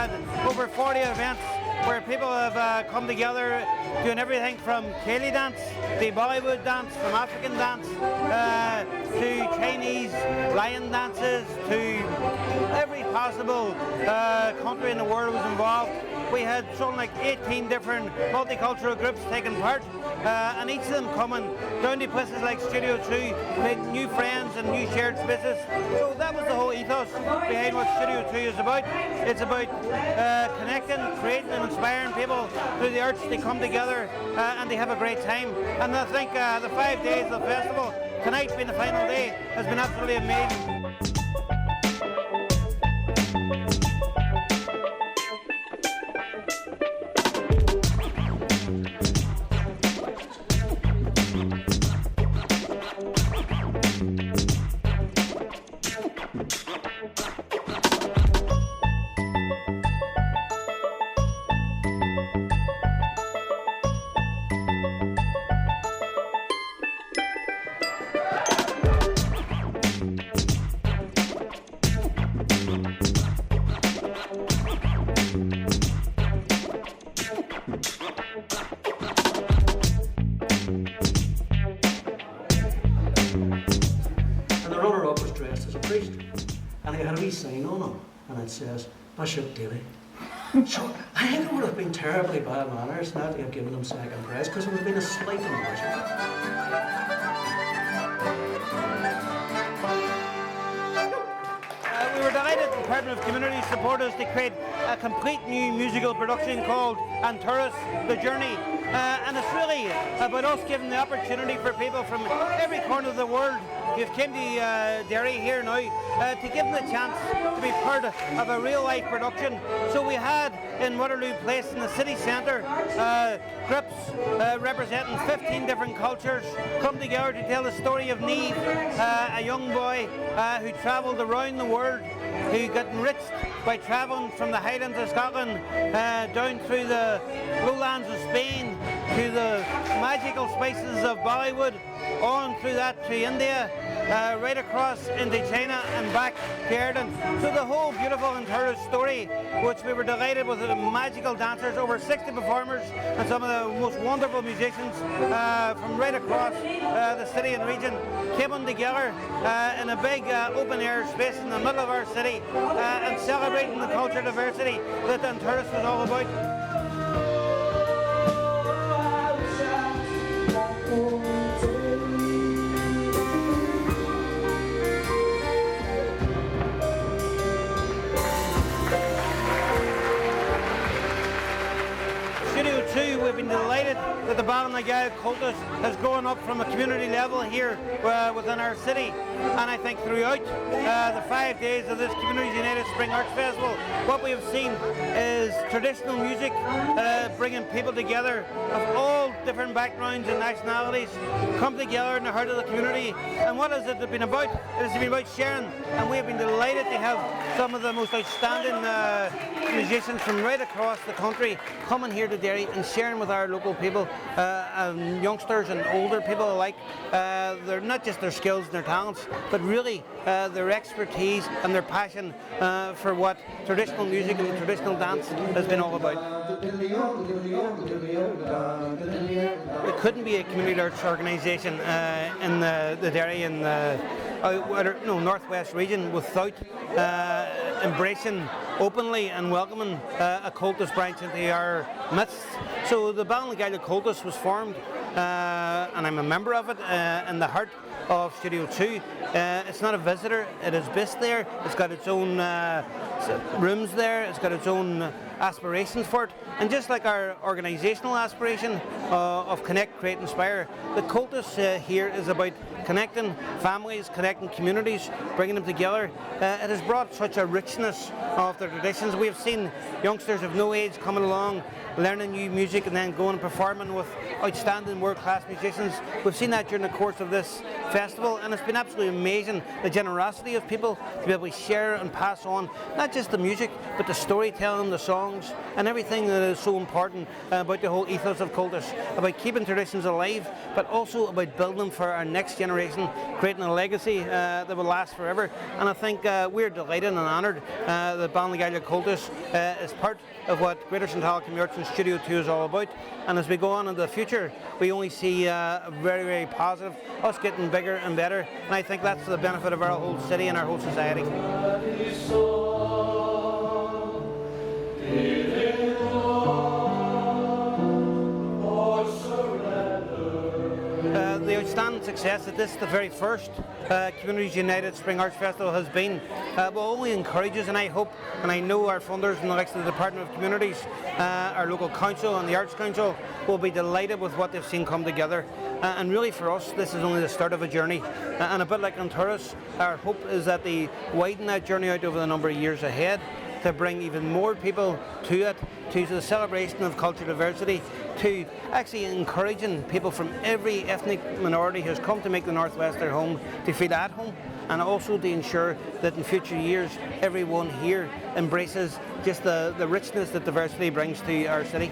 had over 40 events where people have come together doing everything from Ceilidh dance, to Bollywood dance, from African dance, to Chinese lion dances, to every possible country in the world was involved. We had something like 18 different multicultural groups taking part, and each of them coming down to places like Studio 2, made new friends and new shared spaces. So that was the whole ethos behind what Studio 2 is about. It's about connecting, creating and inspiring people through the arts. They come together and they have a great time. And I think the 5 days of the festival, tonight being the final day, has been absolutely amazing. And he had a wee sign on him, and it says, Bishop Daly. So I think it would have been terribly bad manners not to have given him second prize, because it would have been a slight embarrassment. We were delighted the Department of Community support us to create a complete new musical production called Anturas, The Journey. And it's really about us giving the opportunity for people from every corner of the world who've came to Derry here now to give them the chance to be part of a real life production. So we had in Waterloo Place in the city centre groups representing 15 different cultures come together to tell the story of Neve, a young boy who travelled around the world, who got enriched by travelling from the Highlands of Scotland down through the lowlands of Spain to the magical spaces of Bollywood, on through that to India, right across into China and back to Ireland. So the whole beautiful Anturas story, which we were delighted with, the magical dancers, over 60 performers and some of the most wonderful musicians from right across the city and region came on together in a big open air space in the middle of our city and celebrating the cultural diversity that Anturas was all about. Studio 2, we've been delighted that the Ballinagal Cultus has grown up from a community level here within our city. And I think throughout the 5 days of this Communities United Spring Arts Festival, what we have seen is traditional music bringing people together of all different backgrounds and nationalities come together in the heart of the community. And what has it been about? It has been about sharing, and we have been delighted to have some of the most outstanding musicians from right across the country coming here to Derry and sharing with our local people, youngsters and older people alike. They're not just their skills and their talents, but really their expertise and their passion for what traditional music and traditional dance has been all about. We couldn't be a community arts organisation in the Derry and Northwest region without embracing openly and welcoming a cultus branch into our midst. So the Ballinagal Cultus was formed, and I'm a member of it in the heart of Studio 2. It's not a visitor, it is based there. It's got its own rooms there, it's got its own aspirations for it. And just like our organisational aspiration of Connect, Create, Inspire, the cultus here is about connecting families, connecting communities, bringing them together. It has brought such a richness of their traditions. We have seen youngsters of no age coming along, learning new music and then going and performing with outstanding world-class musicians. We've seen that during the course of this festival, and it's been absolutely amazing the generosity of people to be able to share and pass on not just the music but the storytelling, the songs and everything that is so important about the whole ethos of Cultus, about keeping traditions alive but also about building them for our next generation, creating a legacy that will last forever. And I think we're delighted and honoured that Ballinagalla Cultus is part of what Greater St. Hall Community Arts and Studio 2 is all about. And as we go on into the future, we only see very, very positive, us getting bigger and better, and I think that's for the benefit of our whole city and our whole society. The outstanding success that this, the very first Communities United Spring Arts Festival has been, will only encourage us, and I hope and I know our funders and the likes of the Department of Communities, our local council and the Arts Council will be delighted with what they've seen come together. And really for us this is only the start of a journey, and a bit like Anturas, our hope is that they widen that journey out over the number of years ahead to bring even more people to it, to the celebration of cultural diversity, to actually encouraging people from every ethnic minority who's come to make the Northwest their home to feel at home, and also to ensure that in future years everyone here embraces just the richness that diversity brings to our city.